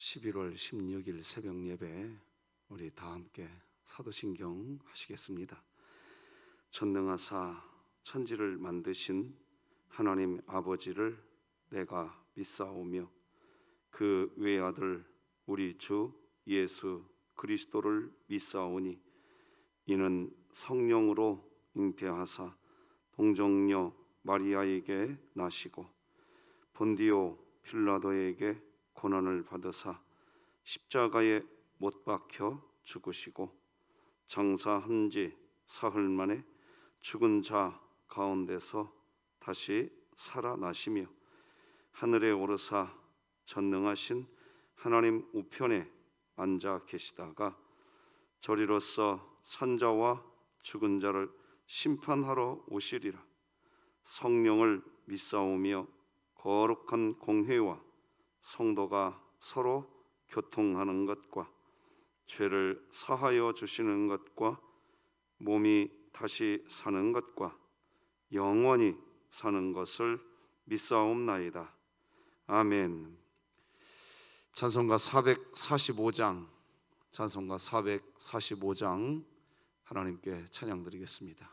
11월 16일 새벽 예배 우리 다 함께 사도신경 하시겠습니다. 전능하사 천지를 만드신 하나님 아버지를 내가 믿사오며 그 외아들 우리 주 예수 그리스도를 믿사오니 이는 성령으로 잉태하사 동정녀 마리아에게 나시고 본디오 필라도에게 고난을 받으사 십자가에 못 박혀 죽으시고 장사한 지 사흘 만에 죽은 자 가운데서 다시 살아나시며 하늘에 오르사 전능하신 하나님 우편에 앉아 계시다가 저리로서 산자와 죽은 자를 심판하러 오시리라. 성령을 믿사오며 거룩한 공회와 성도가 서로 교통하는 것과 죄를 사하여 주시는 것과 몸이 다시 사는 것과 영원히 사는 것을 믿사옵나이다. 아멘. 찬송가 445장 하나님께 찬양 드리겠습니다.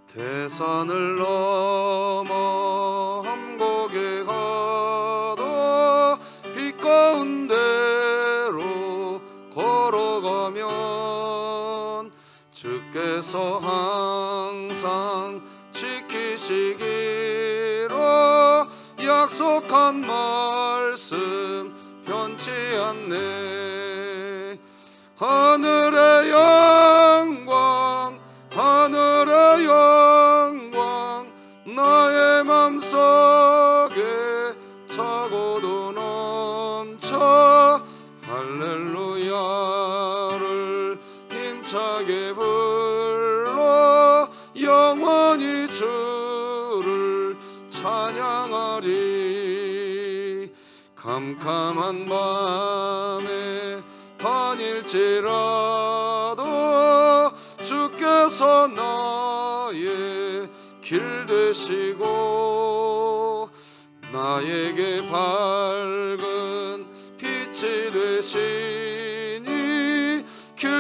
대산을 넘어 함곡에 가도 빛 가운데로 걸어가면 주께서 항상 지키시기로 약속한 말씀 변치 않네. 하늘의 영광 하늘의 영광 나의 맘속에 차고도 넘쳐 할렐루야를 힘차게 불러 영원히 주를 찬양하리. 캄캄한 밤에 다닐지라도 주께서 나의 길 되시고 나에게 밝은 빛이 되시니 길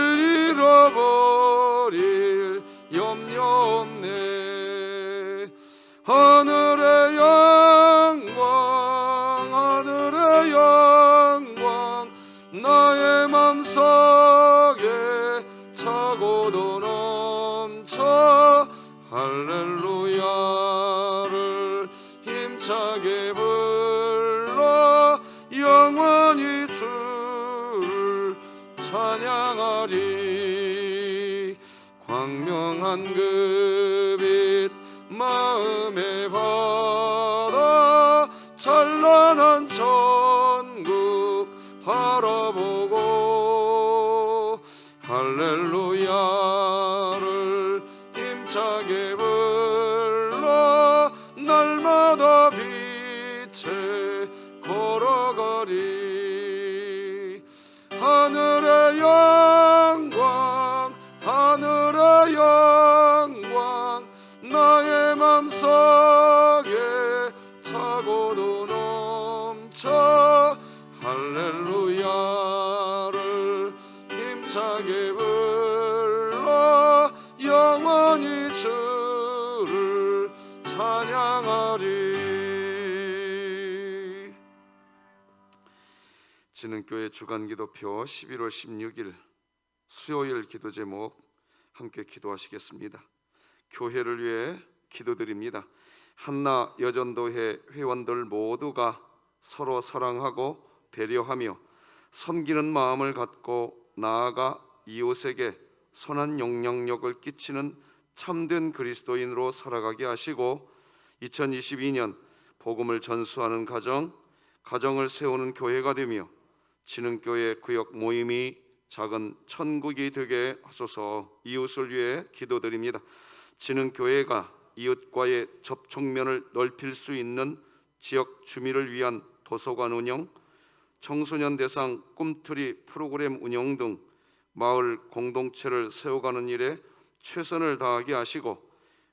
잃어버릴 염려 없네. 하늘의 영광 나의 맘속에 차고도 넘쳐 할렐루야를 힘차게 불러 영원히 주를 찬양하리. 광명한 그 빛 마음에 받아 찬란한 천국 바라보고 할렐루야를 힘차게 불러 날마다 빛에 걸어가리. 하늘의 영광 나의 맘속에 차고도 넘쳐 할렐루야를 힘차게 불러 영원히 주를 찬양하리. 진흥교회 주간기도표 11월 16일 수요일 기도 제목 함께 기도하시겠습니다. 교회를 위해 기도드립니다. 한나 여전도회 회원들 모두가 서로 사랑하고 배려하며 섬기는 마음을 갖고 나아가 이웃에게 선한 영향력을 끼치는 참된 그리스도인으로 살아가게 하시고 2022년 복음을 전수하는 가정을 세우는 교회가 되며 진흥교회 구역 모임이 작은 천국이 되게 하소서. 이웃을 위해 기도드립니다. 진흥교회가 이웃과의 접촉면을 넓힐 수 있는 지역 주민을 위한 도서관 운영, 청소년 대상 꿈틀이 프로그램 운영 등 마을 공동체를 세워가는 일에 최선을 다하게 하시고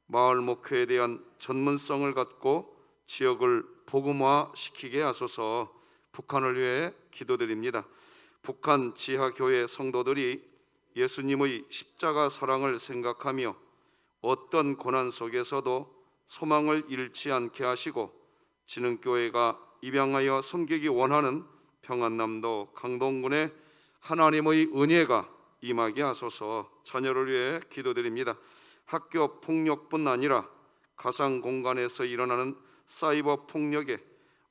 마을 목회에 대한 전문성을 갖고 지역을 복음화시키게 하소서. 북한을 위해 기도드립니다. 북한 지하교회 성도들이 예수님의 십자가 사랑을 생각하며 어떤 고난 속에서도 소망을 잃지 않게 하시고 진흥교회가 입양하여 섬기기 원하는 평안남도 강동군에 하나님의 은혜가 임하게 하소서. 자녀를 위해 기도드립니다. 학교 폭력뿐 아니라 가상 공간에서 일어나는 사이버 폭력에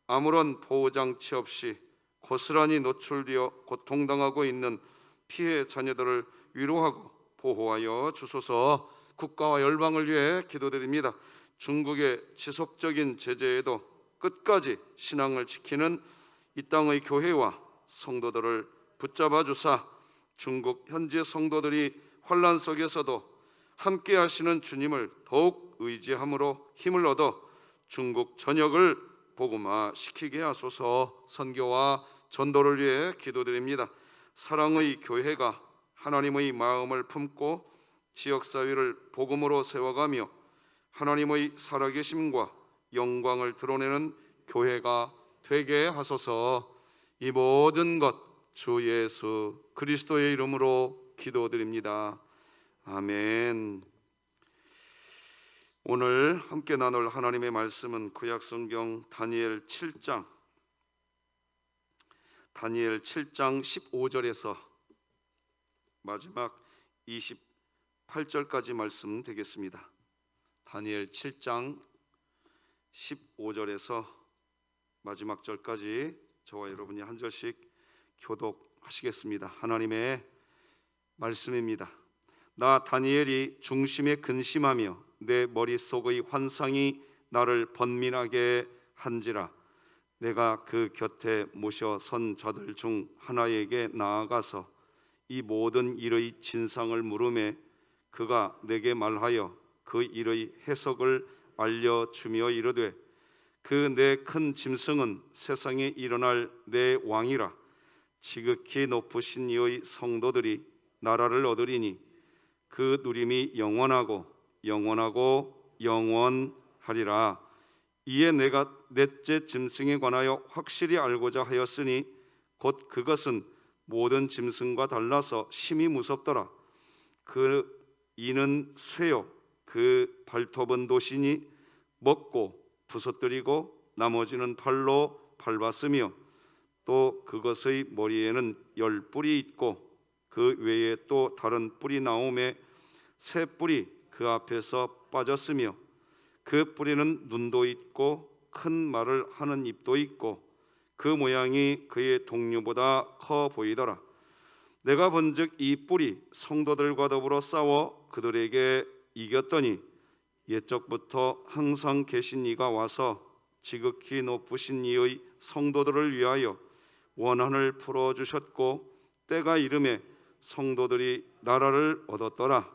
아무런 보호장치 없이 고스란히 노출되어 고통당하고 있는 피해 자녀들을 위로하고 보호하여 주소서. 국가와 열방을 위해 기도드립니다. 중국의 지속적인 제재에도 끝까지 신앙을 지키는 이 땅의 교회와 성도들을 붙잡아 주사 중국 현지 성도들이 환난 속에서도 함께 하시는 주님을 더욱 의지함으로 힘을 얻어 중국 전역을 복음화시키게 하소서. 선교와 전도를 위해 기도드립니다. 사랑의 교회가 하나님의 마음을 품고 지역사회를 복음으로 세워가며 하나님의 살아계심과 영광을 드러내는 교회가 되게 하소서. 이 모든 것 주 예수 그리스도의 이름으로 기도드립니다. 아멘. 오늘 함께 나눌 하나님의 말씀은 구약성경 다니엘 7장 15절에서 마지막 28절까지 말씀 되겠습니다. 다니엘 7장 15절에서 마지막 절까지 저와 여러분이 한 절씩 교독하시겠습니다. 하나님의 말씀입니다. 나 다니엘이 중심에 근심하며 내 머릿속의 환상이 나를 번민하게 한지라 내가 그 곁에 모셔 선 자들 중 하나에게 나아가서 이 모든 일의 진상을 물으매 그가 내게 말하여 그 일의 해석을 알려주며 이르되 그 내 큰 짐승은 세상에 일어날 내 왕이라 지극히 높으신 이의 성도들이 나라를 얻으리니 그 누림이 영원하고 영원하리라. 이에 내가 넷째 짐승에 관하여 확실히 알고자 하였으니 곧 그것은 모든 짐승과 달라서 심히 무섭더라. 그 이는 쇠요 그 발톱은 도시니 먹고 부서뜨리고 나머지는 팔로 밟았으며 또 그것의 머리에는 10뿔이 있고 그 외에 또 다른 뿔이 나오매 새 뿔이 그 앞에서 빠졌으며 그 뿔에는 눈도 있고 큰 말을 하는 입도 있고 그 모양이 그의 동류보다 커 보이더라. 내가 본즉 이 뿔이 성도들과 더불어 싸워 그들에게 이겼더니 옛적부터 항상 계신 이가 와서 지극히 높으신 이의 성도들을 위하여 원한을 풀어주셨고 때가 이름에 성도들이 나라를 얻었더라.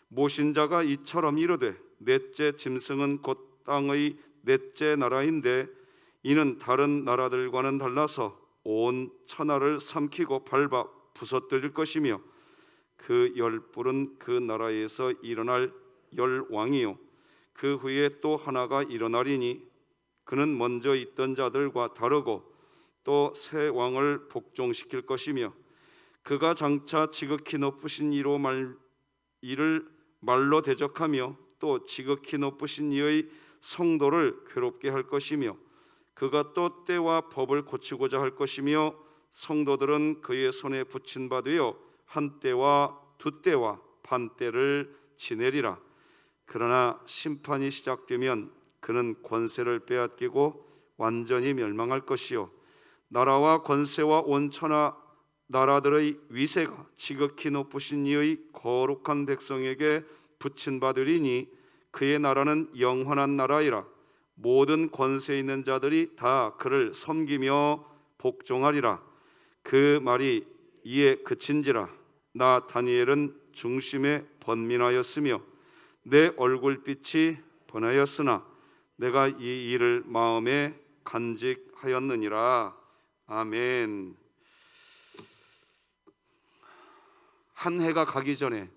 모신 자가 이처럼 이르되 넷째 짐승은 곧 땅의 넷째 나라인데 이는 다른 나라들과는 달라서 온 천하를 삼키고 밟아 부서뜨릴 것이며 그 10뿔은 그 나라에서 일어날 10왕이요 그 후에 또 하나가 일어나리니 그는 먼저 있던 자들과 다르고 또 새 왕을 복종시킬 것이며 그가 장차 지극히 높으신 이를 말로 대적하며 또 지극히 높으신 이의 성도를 괴롭게 할 것이며 그가 또 때와 법을 고치고자 할 것이며 성도들은 그의 손에 붙인 바 되어 한 때와 두 때와 반 때를 지내리라. 그러나 심판이 시작되면 그는 권세를 빼앗기고 완전히 멸망할 것이요 나라와 권세와 온 천하 나라들의 위세가 지극히 높으신 이의 거룩한 백성에게 붙인 바 되리니 그의 나라는 영원한 나라이라. 모든 권세 있는 자들이 다 그를 섬기며 복종하리라. 그 말이 이에 그친지라. 나 다니엘은 중심에 번민하였으며 내 얼굴빛이 번하였으나 내가 이 일을 마음에 간직하였느니라. 아멘. 한 해가 가기 전에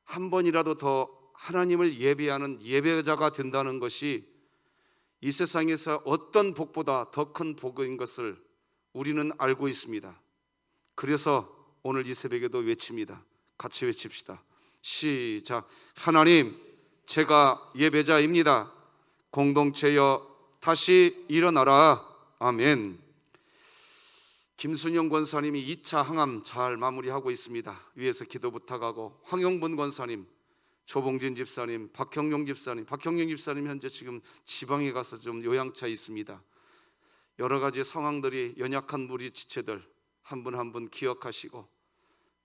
한 번이라도 더 하나님을 예배하는 예배자가 된다는 것이 이 세상에서 어떤 복보다 더 큰 복인 것을 우리는 알고 있습니다. 그래서 오늘 이 새벽에도 외칩니다. 같이 외칩시다. 시작. 하나님, 제가 예배자입니다. 공동체여 다시 일어나라. 아멘. 김순영 권사님이 2차 항암 잘 마무리하고 있습니다. 위에서 기도 부탁하고, 황용분 권사님, 조봉진 집사님, 박형용 집사님 현재 지금 지방에 가서 좀 요양차에 있습니다. 여러 가지 상황들이 연약한 우리 지체들 한 분 한 분 기억하시고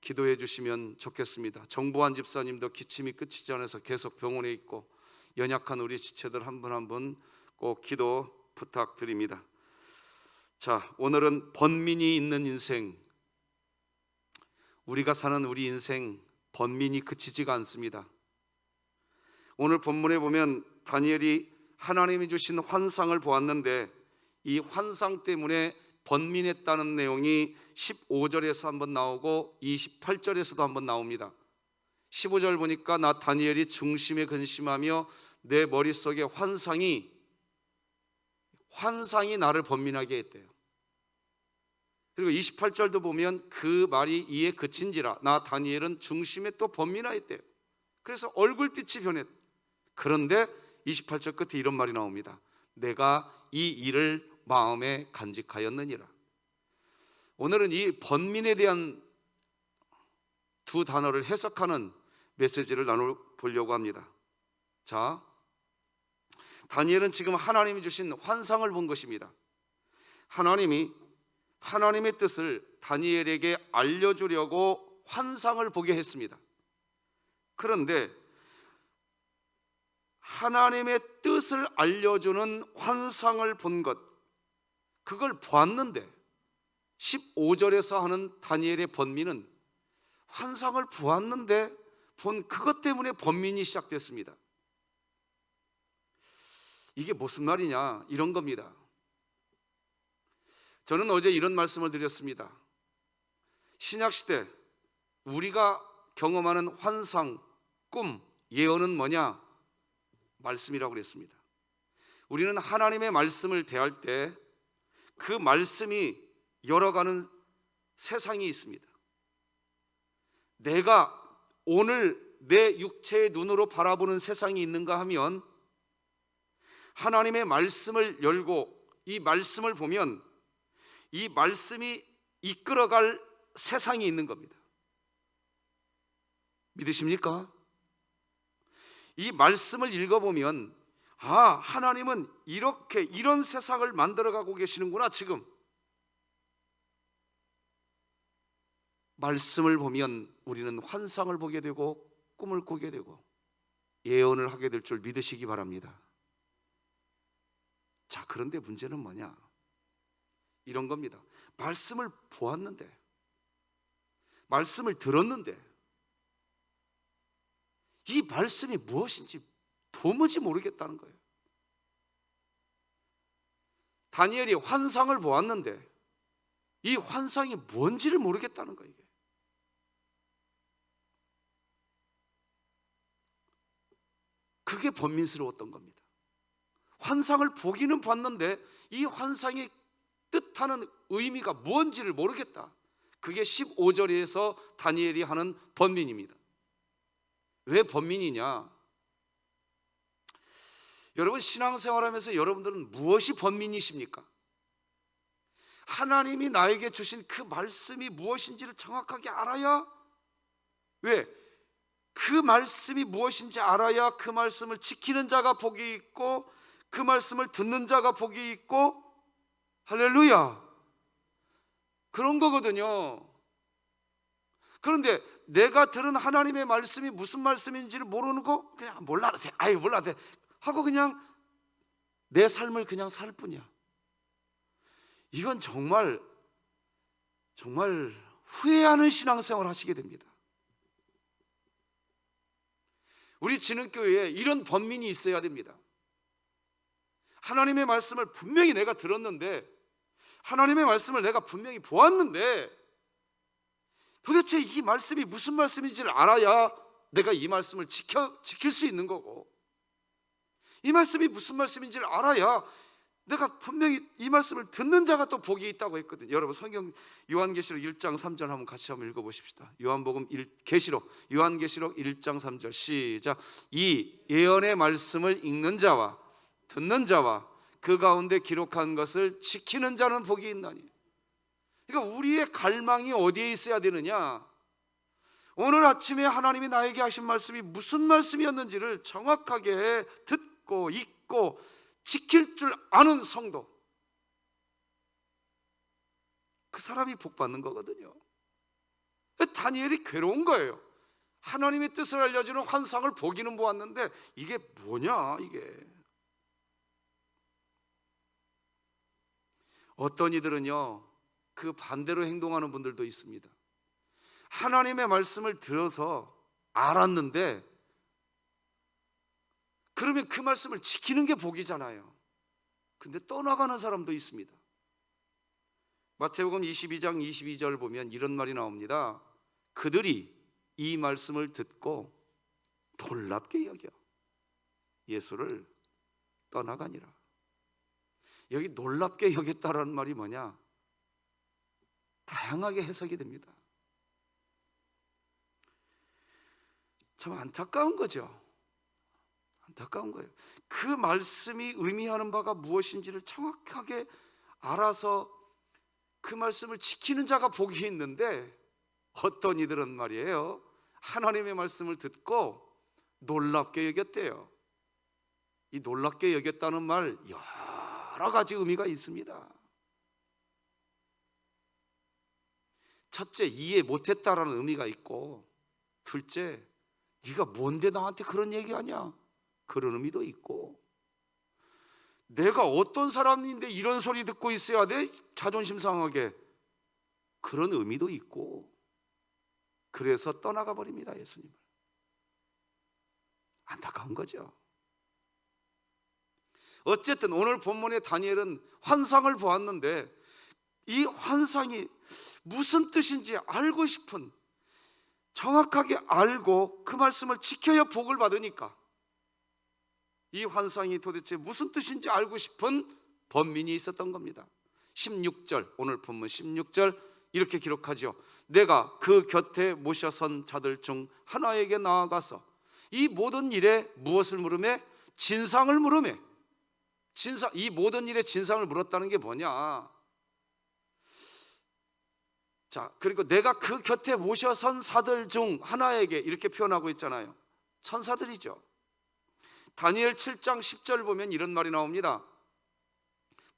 기도해 주시면 좋겠습니다. 정보환 집사님도 기침이 끊이지 않아서 계속 병원에 있고, 연약한 우리 지체들 한 분 한 분 꼭 기도 부탁드립니다. 자, 오늘은 번민이 있는 인생, 우리가 사는 우리 인생 번민이 그치지가 않습니다. 오늘 본문에 보면 다니엘이 하나님이 주신 환상을 보았는데 이 환상 때문에 번민했다는 내용이 15절에서 한번 나오고 28절에서도 한번 나옵니다. 15절 보니까 나 다니엘이 중심에 근심하며 내 머릿속에 환상이 나를 번민하게 했대요. 그리고 28절도 보면 그 말이 이에 그친지라 나 다니엘은 중심에 또 번민하였대요. 그래서 얼굴빛이 변했. 그런데 28절 끝에 이런 말이 나옵니다. 내가 이 일을 마음에 간직하였느니라. 오늘은 이 번민에 대한 두 단어를 해석하는 메시지를 나눠보려고 합니다. 자, 다니엘은 지금 하나님이 주신 환상을 본 것입니다. 하나님이 하나님의 뜻을 다니엘에게 알려주려고 환상을 보게 했습니다. 그런데 하나님의 뜻을 알려주는 환상을 본 것, 그걸 보았는데 15절에서 하는 다니엘의 번민은 환상을 보았는데 본 그것 때문에 번민이 시작됐습니다. 이게 무슨 말이냐, 이런 겁니다. 저는 어제 이런 말씀을 드렸습니다. 신약시대 우리가 경험하는 환상, 꿈, 예언은 뭐냐? 말씀이라고 그랬습니다. 우리는 하나님의 말씀을 대할 때 그 말씀이 열어가는 세상이 있습니다. 내가 오늘 내 육체의 눈으로 바라보는 세상이 있는가 하면 하나님의 말씀을 열고 이 말씀을 보면 이 말씀이 이끌어갈 세상이 있는 겁니다. 믿으십니까? 이 말씀을 읽어보면 하나님은 이런 세상을 만들어가고 계시는구나. 지금 말씀을 보면 우리는 환상을 보게 되고 꿈을 꾸게 되고 예언을 하게 될 줄 믿으시기 바랍니다. 자, 그런데 문제는 뭐냐? 이런 겁니다. 말씀을 보았는데, 말씀을 들었는데 이 말씀이 무엇인지 도무지 모르겠다는 거예요. 다니엘이 환상을 보았는데 이 환상이 뭔지를 모르겠다는 거예요. 이게. 그게 번민스러웠던 겁니다. 환상을 보기는 봤는데 이 환상이 뜻하는 의미가 무엇인지를 모르겠다. 그게 15절에서 다니엘이 하는 번민입니다. 왜 번민이냐? 여러분, 신앙생활하면서 여러분들은 무엇이 번민이십니까? 하나님이 나에게 주신 그 말씀이 무엇인지를 정확하게 알아야, 왜? 그 말씀이 무엇인지 알아야 그 말씀을 지키는 자가 복이 있고 그 말씀을 듣는 자가 복이 있고, 할렐루야, 그런 거거든요. 그런데 내가 들은 하나님의 말씀이 무슨 말씀인지를 모르는 거 그냥 몰라도 돼, 몰라도 돼 하고 그냥 내 삶을 그냥 살 뿐이야. 이건 정말 후회하는 신앙생활을 하시게 됩니다. 우리 진흥교회에 이런 번민이 있어야 됩니다. 하나님의 말씀을 분명히 내가 들었는데, 하나님의 말씀을 내가 분명히 보았는데 도대체 이 말씀이 무슨 말씀인지를 알아야 내가 이 말씀을 지킬 수 있는 거고, 이 말씀이 무슨 말씀인지를 알아야 내가 분명히 이 말씀을 듣는 자가 또 복이 있다고 했거든요. 여러분 성경 요한계시록 1장 3절 한번 같이 한번 읽어보십시다. 요한복음 요한계시록 1장 3절 시작. 이 예언의 말씀을 읽는 자와 듣는 자와 그 가운데 기록한 것을 지키는 자는 복이 있나니. 그러니까 우리의 갈망이 어디에 있어야 되느냐? 오늘 아침에 하나님이 나에게 하신 말씀이 무슨 말씀이었는지를 정확하게 듣고 읽고 지킬 줄 아는 성도, 그 사람이 복 받는 거거든요. 다니엘이 괴로운 거예요. 하나님의 뜻을 알려주는 환상을 보기는 보았는데 이게 뭐냐 이게. 어떤 이들은요 그 반대로 행동하는 분들도 있습니다. 하나님의 말씀을 들어서 알았는데 그러면 그 말씀을 지키는 게 복이잖아요. 근데 떠나가는 사람도 있습니다. 마태복음 22장 22절 보면 이런 말이 나옵니다. 그들이 이 말씀을 듣고 놀랍게 여겨 예수를 떠나가니라. 여기 놀랍게 여겼다라는 말이 뭐냐? 다양하게 해석이 됩니다. 참 안타까운 거죠. 안타까운 거예요. 그 말씀이 의미하는 바가 무엇인지를 정확하게 알아서 그 말씀을 지키는 자가 복이 있는데, 어떤 이들은 말이에요 하나님의 말씀을 듣고 놀랍게 여겼대요. 이 놀랍게 여겼다는 말 여러 가지 의미가 있습니다. 첫째, 이해 못했다라는 의미가 있고, 둘째, 네가 뭔데 나한테 그런 얘기하냐, 그런 의미도 있고, 내가 어떤 사람인데 이런 소리 듣고 있어야 돼? 자존심 상하게, 그런 의미도 있고, 그래서 떠나가 버립니다 예수님을. 안타까운 거죠. 어쨌든 오늘 본문의 다니엘은 환상을 보았는데 이 환상이 무슨 뜻인지 알고 싶은, 정확하게 알고 그 말씀을 지켜야 복을 받으니까 이 환상이 도대체 무슨 뜻인지 알고 싶은 번민이 있었던 겁니다. 16절, 오늘 본문 16절 이렇게 기록하죠. 내가 그 곁에 모셔선 자들 중 하나에게 나아가서 이 모든 일에 무엇을 물으매? 진상을 물으매. 이 모든 일의 진상을 물었다는 게 뭐냐? 자, 그리고 내가 그 곁에 모셔선 사들 중 하나에게, 이렇게 표현하고 있잖아요. 천사들이죠. 다니엘 7장 10절 보면 이런 말이 나옵니다.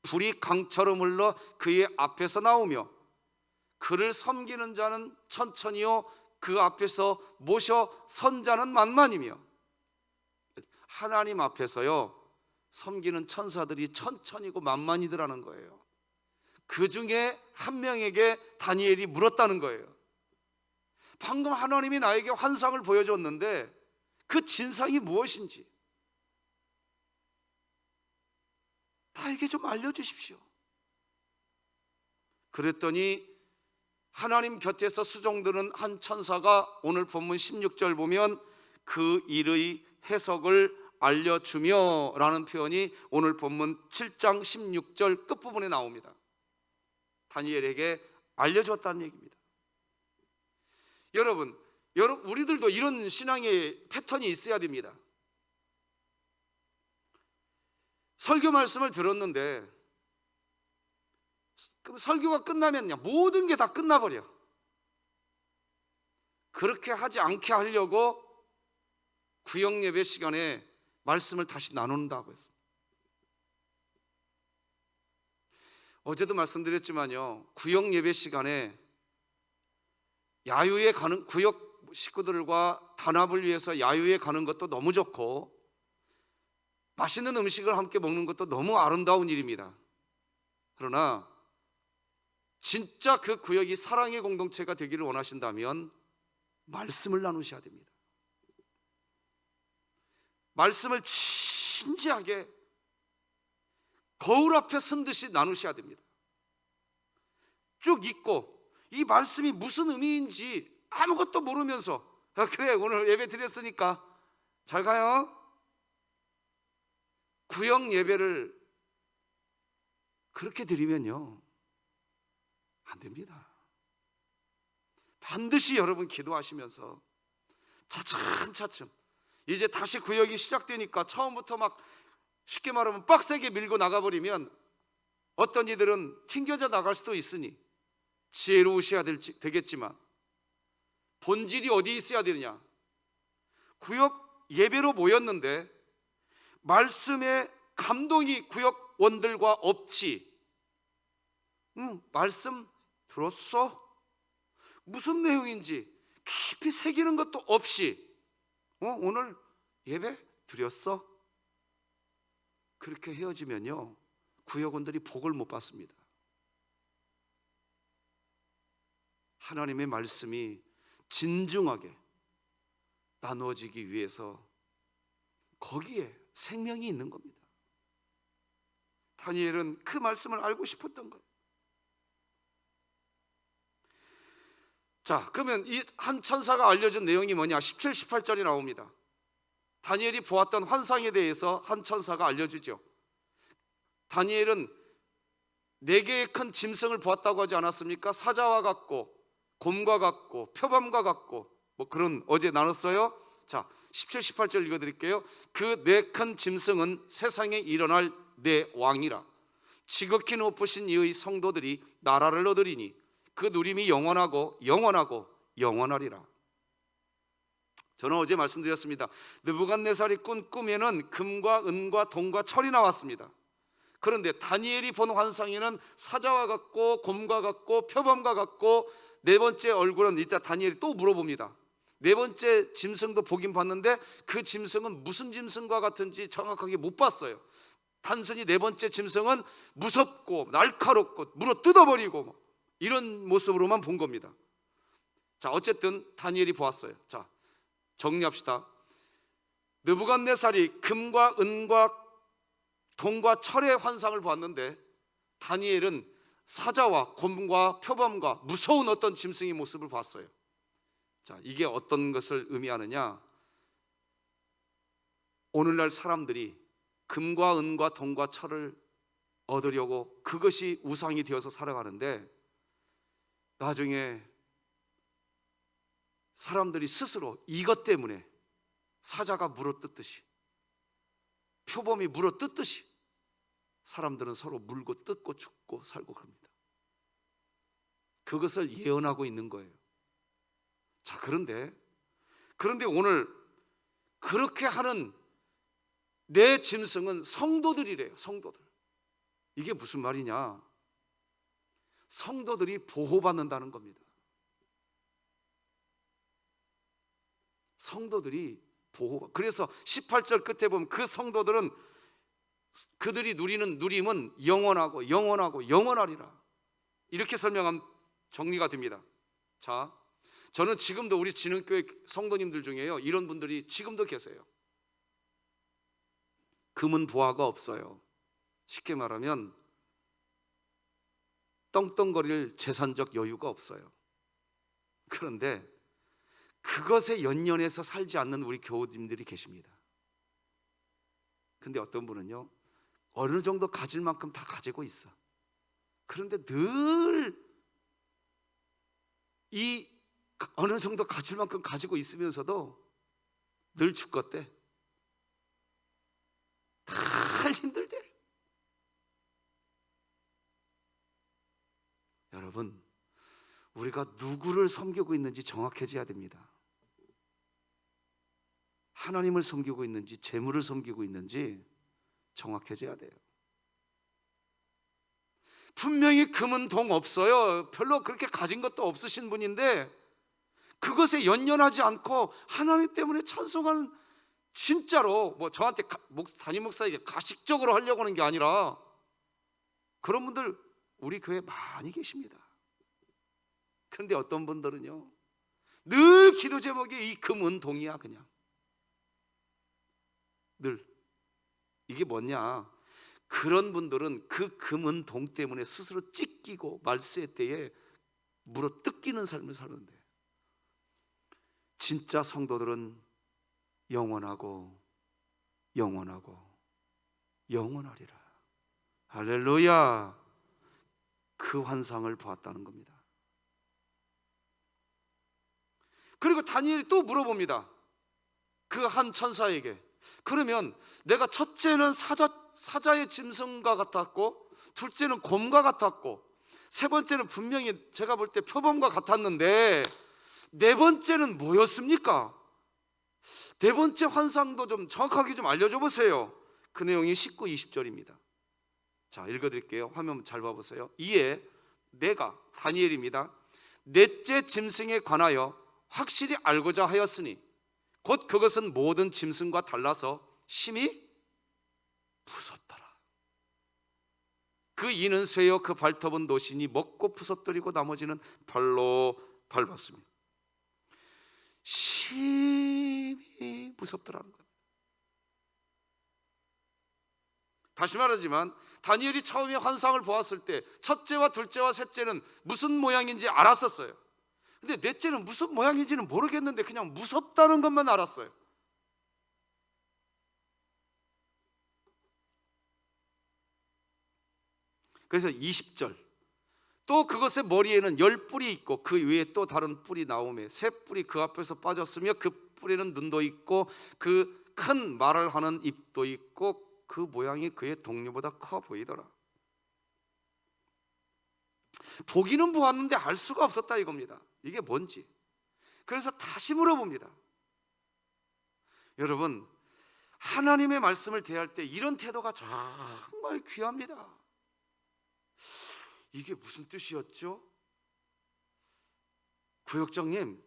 불이 강처럼 흘러 그의 앞에서 나오며 그를 섬기는 자는 천천히요 그 앞에서 모셔 선 자는 만만이며. 하나님 앞에서요 섬기는 천사들이 천천히고 만만이더라는 거예요. 그 중에 한 명에게 다니엘이 물었다는 거예요. 방금 하나님이 나에게 환상을 보여줬는데 그 진상이 무엇인지 나에게 좀 알려주십시오. 그랬더니 하나님 곁에서 수종드는 한 천사가 오늘 본문 16절 보면 그 일의 해석을 알려주며 라는 표현이 오늘 본문 7장 16절 끝부분에 나옵니다. 다니엘에게 알려주었다는 얘기입니다. 여러분 우리들도 이런 신앙의 패턴이 있어야 됩니다. 설교 말씀을 들었는데 설교가 끝나면요 모든 게 다 끝나버려. 그렇게 하지 않게 하려고 구역 예배 시간에 말씀을 다시 나눈다고 했습니다. 어제도 말씀드렸지만요, 구역 예배 시간에 야유회 가는, 구역 식구들과 단합을 위해서 야유회 가는 것도 너무 좋고 맛있는 음식을 함께 먹는 것도 너무 아름다운 일입니다. 그러나 진짜 그 구역이 사랑의 공동체가 되기를 원하신다면 말씀을 나누셔야 됩니다. 말씀을 진지하게 거울 앞에 선 듯이 나누셔야 됩니다. 쭉 읽고 이 말씀이 무슨 의미인지 아무것도 모르면서 그래 오늘 예배 드렸으니까 잘 가요. 구역 예배를 그렇게 드리면요 안 됩니다. 반드시 여러분 기도하시면서 차츰차츰 이제 다시 구역이 시작되니까 처음부터 막 쉽게 말하면 빡세게 밀고 나가버리면 어떤 이들은 튕겨져 나갈 수도 있으니 지혜로우셔야 되겠지만 본질이 어디 있어야 되느냐? 구역 예배로 모였는데 말씀의 감동이 구역원들과 없지. 말씀 들었어? 무슨 내용인지 깊이 새기는 것도 없이 오늘 예배 드렸어? 그렇게 헤어지면요 구역원들이 복을 못 받습니다. 하나님의 말씀이 진중하게 나누어지기 위해서 거기에 생명이 있는 겁니다. 다니엘은 그 말씀을 알고 싶었던 거예요. 자, 그러면 이 한 천사가 알려준 내용이 뭐냐? 17, 18절이 나옵니다. 다니엘이 보았던 환상에 대해서 한 천사가 알려주죠. 다니엘은 4개의 큰 짐승을 보았다고 하지 않았습니까? 사자와 같고 곰과 같고 표범과 같고 뭐 그런 어제 나눴어요. 자, 17, 18절 읽어드릴게요. 그 4큰 짐승은 세상에 일어날 4왕이라 지극히 높으신 이의 성도들이 나라를 얻으리니 그 누림이 영원하고 영원하고 영원하리라. 저는 어제 말씀드렸습니다. 느부갓네살이 꾼 꿈에는 금과 은과 동과 철이 나왔습니다. 그런데 다니엘이 본 환상에는 사자와 같고 곰과 같고 표범과 같고 4번째 얼굴은 이따 다니엘이 또 물어봅니다. 4번째 짐승도 보긴 봤는데 그 짐승은 무슨 짐승과 같은지 정확하게 못 봤어요. 단순히 4번째 짐승은 무섭고 날카롭고 물어 뜯어버리고 이런 모습으로만 본 겁니다. 자, 어쨌든 다니엘이 보았어요. 자, 정리합시다. 느부갓네살이 금과 은과 동과 철의 환상을 보았는데 다니엘은 사자와 곰과 표범과 무서운 어떤 짐승의 모습을 봤어요. 자, 이게 어떤 것을 의미하느냐? 오늘날 사람들이 금과 은과 동과 철을 얻으려고 그것이 우상이 되어서 살아가는데 나중에 사람들이 스스로 이것 때문에 사자가 물어뜯듯이 표범이 물어뜯듯이 사람들은 서로 물고 뜯고 죽고 살고 그럽니다. 그것을 예언하고 있는 거예요. 자, 그런데 오늘 그렇게 하는 내 짐승은 성도들이래요. 성도들. 이게 무슨 말이냐? 성도들이 보호받는다는 겁니다. 성도들이 그래서 18절 끝에 보면 그 성도들은 그들이 누리는 누림은 영원하고 영원하고 영원하리라. 이렇게 설명하면 정리가 됩니다. 자, 저는 지금도 우리 진흥교회 성도님들 중에요 이런 분들이 지금도 계세요. 금은 보화가 없어요. 쉽게 말하면 떵떵거릴 재산적 여유가 없어요. 그런데 그것에 연연해서 살지 않는 우리 교우님들이 계십니다. 근데 어떤 분은요 어느 정도 가질 만큼 다 가지고 있어. 그런데 늘 이 어느 정도 가질 만큼 가지고 있으면서도 늘 죽겠대. 다 힘들대. 여러분, 우리가 누구를 섬기고 있는지 정확해져야 됩니다. 하나님을 섬기고 있는지 재물을 섬기고 있는지 정확해져야 돼요. 분명히 금은 동 없어요. 별로 그렇게 가진 것도 없으신 분인데 그것에 연연하지 않고 하나님 때문에 찬송하는, 진짜로 뭐 저한테 담임 목사에게 가식적으로 하려고 하는 게 아니라 그런 분들 우리 교회에 많이 계십니다. 그런데 어떤 분들은요 늘 기도 제목이 이 금은 동이야. 그냥 늘. 이게 뭐냐, 그런 분들은 그 금은 동 때문에 스스로 찢기고 말세 때에 물어 뜯기는 삶을 사는데, 진짜 성도들은 영원하고 영원하고 영원하리라. 할렐루야. 그 환상을 보았다는 겁니다. 그리고 다니엘이 또 물어봅니다. 그 한 천사에게, 그러면 내가 첫째는 사자의 짐승과 같았고, 둘째는 곰과 같았고, 세 번째는 분명히 제가 볼 때 표범과 같았는데 네 번째는 뭐였습니까? 네 번째 환상도 좀 정확하게 좀 알려줘 보세요. 그 내용이 19, 20절입니다. 자, 읽어드릴게요. 화면 잘 봐보세요. 이에 내가, 다니엘입니다, 넷째 짐승에 관하여 확실히 알고자 하였으니 곧 그것은 모든 짐승과 달라서 심히 무섭더라. 그 이는 쇠요 그 발톱은 노시니 먹고 부서뜨리고 나머지는 발로 밟았습니다. 심히 무섭더라는 겁니다. 다시 말하지만 다니엘이 처음에 환상을 보았을 때 첫째와 둘째와 셋째는 무슨 모양인지 알았었어요. 근데 넷째는 무슨 모양인지는 모르겠는데 그냥 무섭다는 것만 알았어요. 그래서 20절, 또 그것의 머리에는 10뿔이 있고 그 위에 또 다른 뿔이 나오매 새 뿔이 그 앞에서 빠졌으며 그 뿔에는 눈도 있고 그 큰 말을 하는 입도 있고 그 모양이 그의 동료보다 커 보이더라. 보기는 보았는데 알 수가 없었다 이겁니다. 이게 뭔지. 그래서 다시 물어봅니다. 여러분, 하나님의 말씀을 대할 때 이런 태도가 정말 귀합니다. 이게 무슨 뜻이었죠? 구역장님,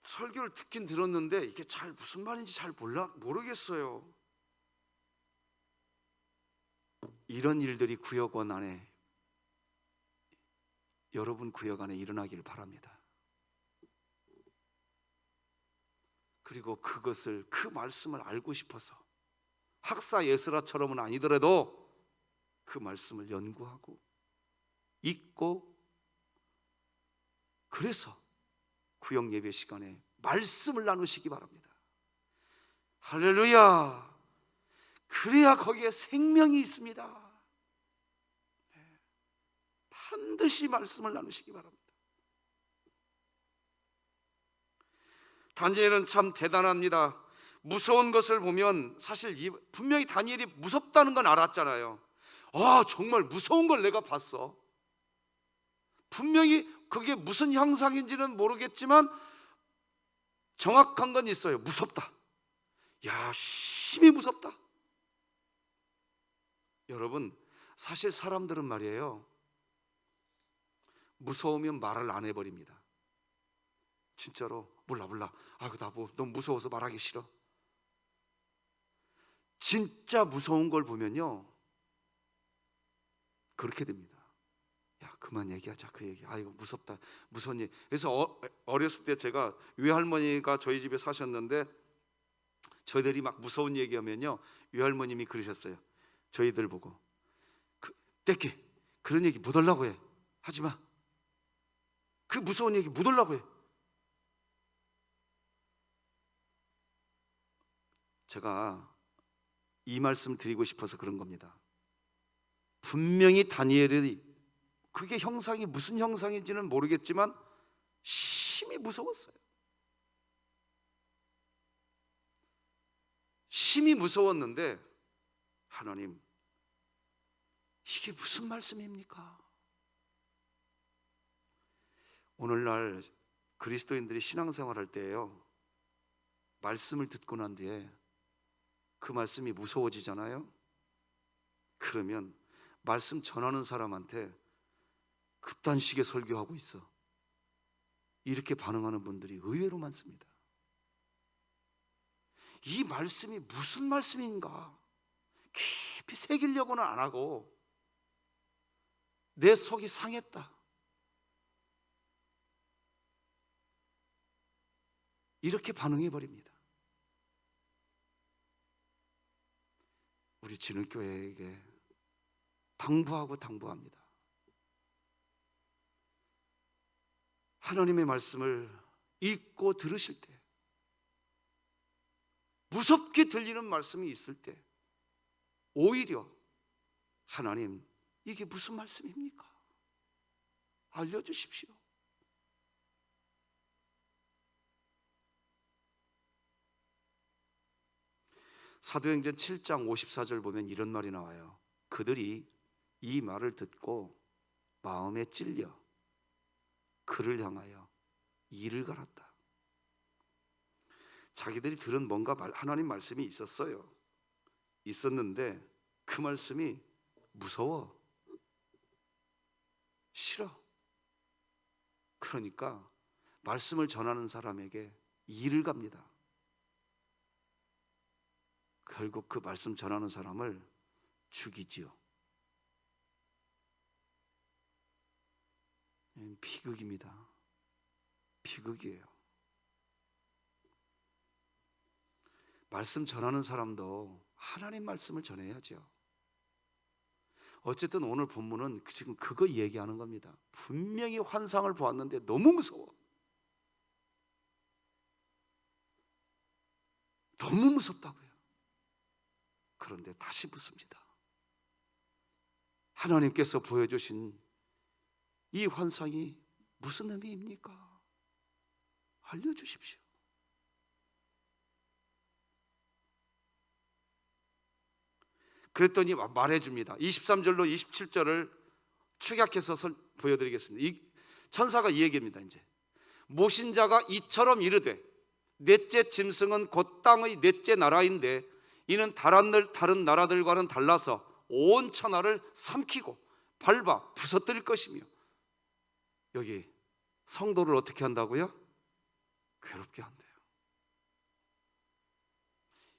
설교를 듣긴 들었는데 이게 잘 무슨 말인지 잘 모르겠어요. 이런 일들이 구역원 안에, 여러분 구역 안에 일어나기를 바랍니다. 그리고 그것을, 그 말씀을 알고 싶어서 학사 예스라처럼은 아니더라도 그 말씀을 연구하고 읽고, 그래서 구역 예배 시간에 말씀을 나누시기 바랍니다. 할렐루야. 그래야 거기에 생명이 있습니다. 반드시 말씀을 나누시기 바랍니다. 다니엘은 참 대단합니다. 무서운 것을 보면 사실 분명히 다니엘이 무섭다는 건 알았잖아요. 정말 무서운 걸 내가 봤어. 분명히 그게 무슨 형상인지는 모르겠지만 정확한 건 있어요. 무섭다. 야, 심히 무섭다. 여러분, 사실 사람들은 말이에요, 무서우면 말을 안 해버립니다. 진짜로. 몰라. 아이고, 나 너무 무서워서 말하기 싫어. 진짜 무서운 걸 보면요, 그렇게 됩니다. 야, 그만 얘기하자. 그 얘기. 아이고, 무섭다. 무서운 얘기. 그래서 어렸을 때 제가 외할머니가 저희 집에 사셨는데 저희들이 막 무서운 얘기하면요, 외할머님이 그러셨어요. 저희들 보고, 떼끼 그런 얘기 못 하려고 해. 하지 마. 그 무서운 얘기 못 하려고 해. 제가 이 말씀 드리고 싶어서 그런 겁니다. 분명히 다니엘이, 그게 형상이 무슨 형상인지는 모르겠지만 심히 무서웠어요. 심히 무서웠는데 하나님, 이게 무슨 말씀입니까? 오늘날 그리스도인들이 신앙생활할 때예요, 말씀을 듣고 난 뒤에 그 말씀이 무서워지잖아요. 그러면 말씀 전하는 사람한테 그딴 식의 설교하고 있어, 이렇게 반응하는 분들이 의외로 많습니다. 이 말씀이 무슨 말씀인가 깊이 새기려고는 안 하고 내 속이 상했다, 이렇게 반응해버립니다. 우리 진흙교회에게 당부합니다. 하나님의 말씀을 읽고 들으실 때, 무섭게 들리는 말씀이 있을 때 오히려 하나님, 이게 무슨 말씀입니까? 알려주십시오. 사도행전 7장 54절 보면 이런 말이 나와요. 그들이 이 말을 듣고 마음에 찔려 그를 향하여 이를 갈았다. 자기들이 들은 뭔가 하나님 말씀이 있었는데 그 말씀이 무서워, 싫어. 그러니까 말씀을 전하는 사람에게 이를 갑니다. 결국 그 말씀 전하는 사람을 죽이지요. 비극입니다. 비극이에요. 말씀 전하는 사람도 하나님 말씀을 전해야죠. 어쨌든 오늘 본문은 지금 그거 얘기하는 겁니다. 분명히 환상을 보았는데 너무 무서워. 너무 무섭다고요. 그런데 다시 묻습니다. 하나님께서 보여주신 이 환상이 무슨 의미입니까? 알려주십시오. 그랬더니 말해줍니다. 23절로 27절을 축약해서 보여드리겠습니다. 이 천사가 이 얘기입니다. 이제 모신 자가 이처럼 이르되 넷째 짐승은 곧 땅의 넷째 나라인데 이는 다른 나라들과는 달라서 온 천하를 삼키고 밟아 부서뜨릴 것이며. 여기 성도를 어떻게 한다고요? 괴롭게 한대요.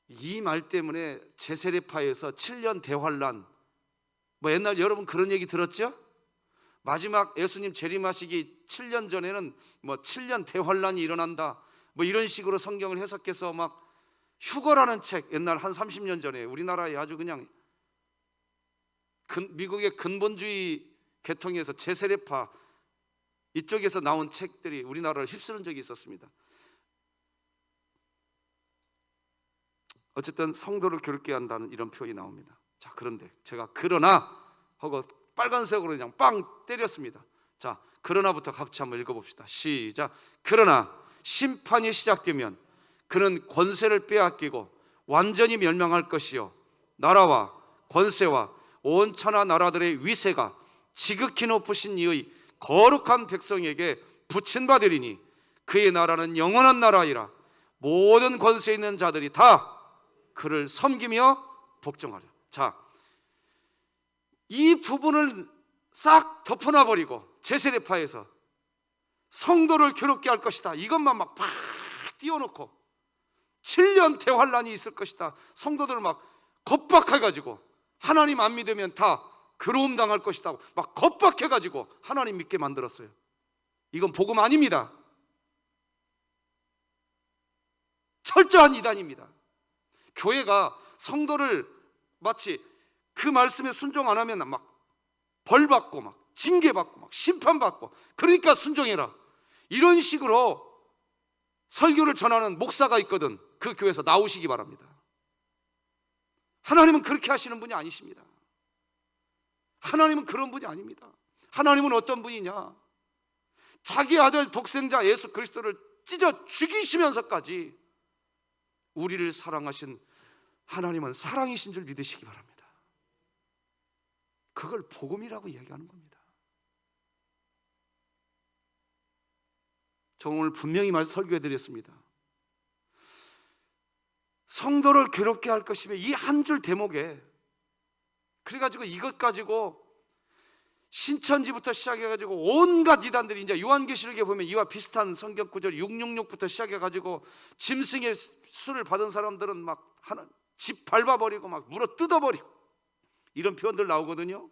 이 말 때문에 제세례파에서 7년 대환란, 옛날 여러분 그런 얘기 들었죠? 마지막 예수님 재림하시기 7년 전에는 7년 대환란이 일어난다, 이런 식으로 성경을 해석해서 막 휴거라는 책, 옛날 한 30년 전에 우리나라에 아주 그냥 미국의 근본주의 계통에서 제세례파 이쪽에서 나온 책들이 우리나라를 휩쓰는 적이 있었습니다. 어쨌든 성도를 괴롭게 한다는 이런 표현이 나옵니다. 자, 그런데 제가 그러나 하고 빨간색으로 그냥 빵 때렸습니다. 자, 그러나부터 같이 한번 읽어봅시다. 시작. 그러나 심판이 시작되면 그는 권세를 빼앗기고 완전히 멸망할 것이요 나라와 권세와 온 천하 나라들의 위세가 지극히 높으신 이의 거룩한 백성에게 붙인 바 되리니 그의 나라는 영원한 나라이라. 모든 권세 있는 자들이 다 그를 섬기며 복종하려. 자, 이 부분을 싹 덮어놔버리고 제세례파에서 성도를 괴롭게 할 것이다, 이것만 막 팍 띄워놓고 7년 대환란이 있을 것이다, 성도들을 막 겁박해가지고 하나님 안 믿으면 다 괴로움 당할 것이다 막 겁박해가지고 하나님 믿게 만들었어요. 이건 복음 아닙니다. 철저한 이단입니다. 교회가 성도를 마치 그 말씀에 순종 안 하면 막 벌받고 막 징계받고 막 심판받고, 그러니까 순종해라, 이런 식으로 설교를 전하는 목사가 있거든. 그 교회에서 나오시기 바랍니다. 하나님은 그렇게 하시는 분이 아니십니다. 하나님은 그런 분이 아닙니다. 하나님은 어떤 분이냐, 자기 아들 독생자 예수 그리스도를 찢어 죽이시면서까지 우리를 사랑하신 하나님은 사랑이신 줄 믿으시기 바랍니다. 그걸 복음이라고 이야기하는 겁니다. 저 오늘 분명히 설교해 드렸습니다. 성도를 괴롭게 할 것이며 이 한 줄 대목에, 그래가지고 이것 가지고 신천지부터 시작해가지고 온갖 이단들이, 이제 요한계시록에 보면 이와 비슷한 성경 구절 666부터 시작해가지고 짐승의 수를 받은 사람들은 막 집 밟아버리고 막 물어 뜯어버리고 이런 표현들 나오거든요.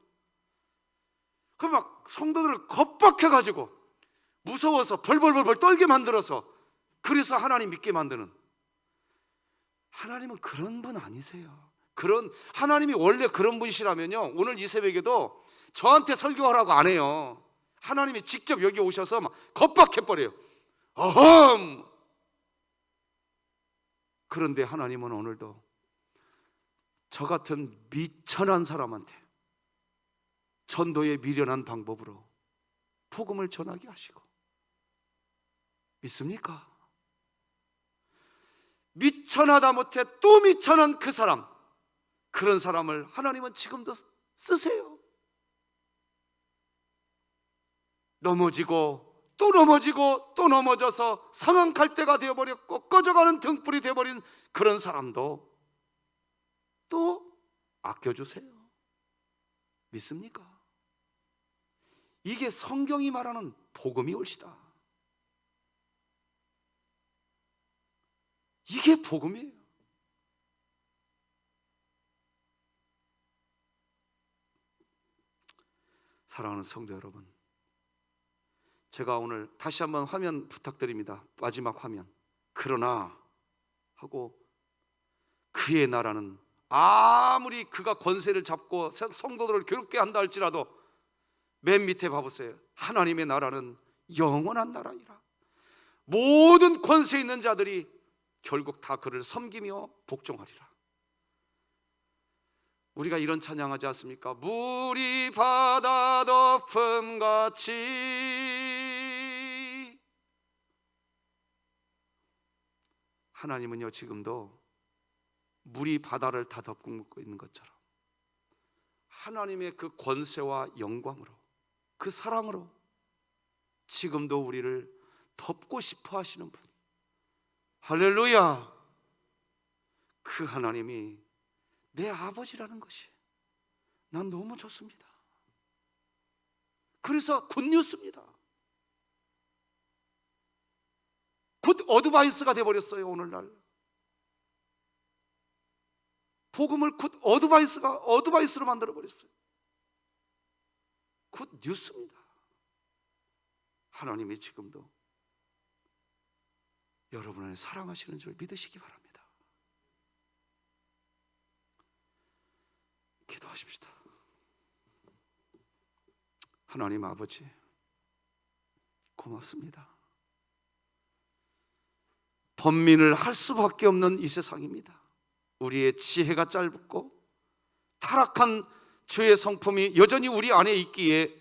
그 막 성도들을 겁박해가지고 무서워서 벌벌벌벌 떨게 만들어서 그래서 하나님 믿게 만드는, 하나님은 그런 분 아니세요. 하나님이 원래 그런 분이시라면요 오늘 이 새벽에도 저한테 설교하라고 안 해요. 하나님이 직접 여기 오셔서 막 겁박해버려요. 어흠! 그런데 하나님은 오늘도 저 같은 미천한 사람한테 전도에 미련한 방법으로 복음을 전하게 하시고, 믿습니까? 미천하다 못해 또 미천한 그 사람, 그런 사람을 하나님은 지금도 쓰세요. 넘어지고 또 넘어지고 또 넘어져서 상한 갈대가 되어버렸고 꺼져가는 등불이 되어버린 그런 사람도 또 아껴주세요. 믿습니까? 이게 성경이 말하는 복음이 옳시다. 이게 복음이에요. 사랑하는 성도 여러분, 제가 오늘 다시 한번 화면 부탁드립니다. 마지막 화면. 그러나 하고, 그의 나라는 아무리 그가 권세를 잡고 성도들을 괴롭게 한다 할지라도 맨 밑에 봐보세요. 하나님의 나라는 영원한 나라이라. 모든 권세 있는 자들이 결국 다 그를 섬기며 복종하리라. 우리가 이런 찬양하지 않습니까? 물이 바다 덮음같이. 하나님은요, 지금도 물이 바다를 다 덮고 있는 것처럼 하나님의 그 권세와 영광으로, 그 사랑으로 지금도 우리를 덮고 싶어 하시는 분, 할렐루야! 그 하나님이 내 아버지라는 것이 난 너무 좋습니다. 그래서 굿뉴스입니다. 굿 어드바이스가 되어버렸어요. 오늘날 복음을 굿 어드바이스로 만들어버렸어요. 굿 뉴스입니다. 하나님이 지금도 여러분을 사랑하시는 줄 믿으시기 바랍니다. 기도하십시다. 하나님 아버지, 고맙습니다. 번민을 할 수밖에 없는 이 세상입니다. 우리의 지혜가 짧고 타락한 죄의 성품이 여전히 우리 안에 있기에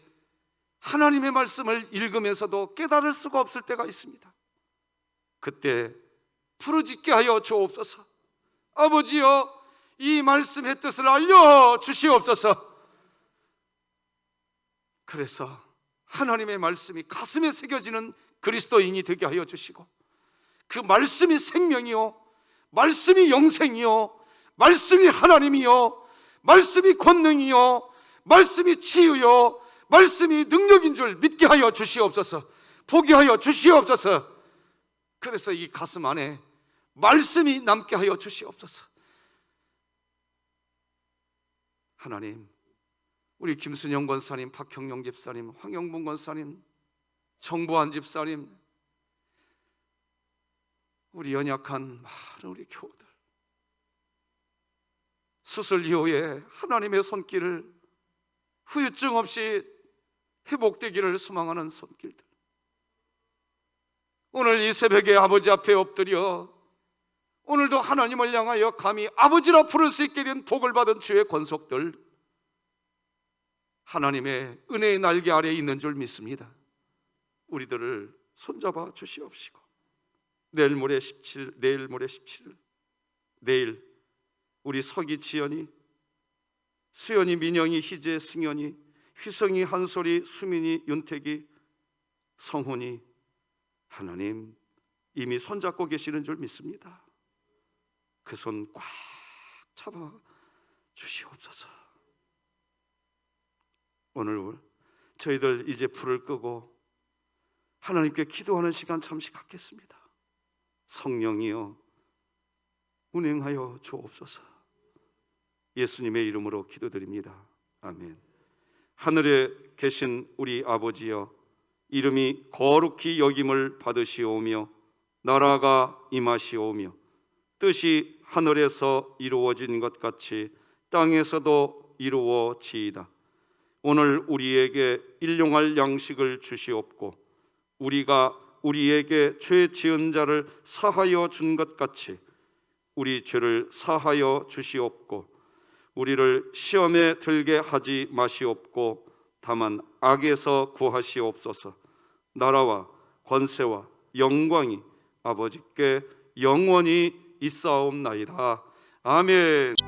하나님의 말씀을 읽으면서도 깨달을 수가 없을 때가 있습니다. 그때 부르짖게 하여 주옵소서. 아버지여, 이 말씀의 뜻을 알려주시옵소서. 그래서 하나님의 말씀이 가슴에 새겨지는 그리스도인이 되게 하여 주시고, 그 말씀이 생명이요, 말씀이 영생이요, 말씀이 하나님이요, 말씀이 권능이요, 말씀이 치유요, 말씀이 능력인 줄 믿게 하여 주시옵소서. 보게 하여 주시옵소서. 그래서 이 가슴 안에 말씀이 남게 하여 주시옵소서. 하나님, 우리 김순영 권사님, 박형영 집사님, 황영봉 권사님, 정보한 집사님, 우리 연약한 많은 우리 교우들, 수술 이후에 하나님의 손길을 후유증 없이 회복되기를 소망하는 손길들, 오늘 이 새벽에 아버지 앞에 엎드려 오늘도 하나님을 향하여 감히 아버지라 부를 수 있게 된 복을 받은 주의 권속들, 하나님의 은혜의 날개 아래에 있는 줄 믿습니다. 우리들을 손잡아 주시옵시고, 내일 모레 17일, 내일 우리 석이, 지연이, 수연이, 민영이, 희재, 승연이, 휘성이, 한솔이, 수민이, 윤택이, 성훈이, 하나님 이미 손잡고 계시는 줄 믿습니다. 그 손 꽉 잡아 주시옵소서. 오늘 저희들 이제 불을 끄고 하나님께 기도하는 시간 잠시 갖겠습니다. 성령이여 운행하여 주옵소서. 예수님의 이름으로 기도드립니다. 아멘. 하늘에 계신 우리 아버지여, 이름이 거룩히 여김을 받으시오며 나라가 임하시오며 뜻이 하늘에서 이루어진 것 같이 땅에서도 이루어지이다. 오늘 우리에게 일용할 양식을 주시옵고 우리가 우리에게 죄 지은 자를 사하여 준 것 같이 우리 죄를 사하여 주시옵고 우리를 시험에 들게 하지 마시옵고 다만 악에서 구하시옵소서. 나라와 권세와 영광이 아버지께 영원히 있사옵나이다. 아멘.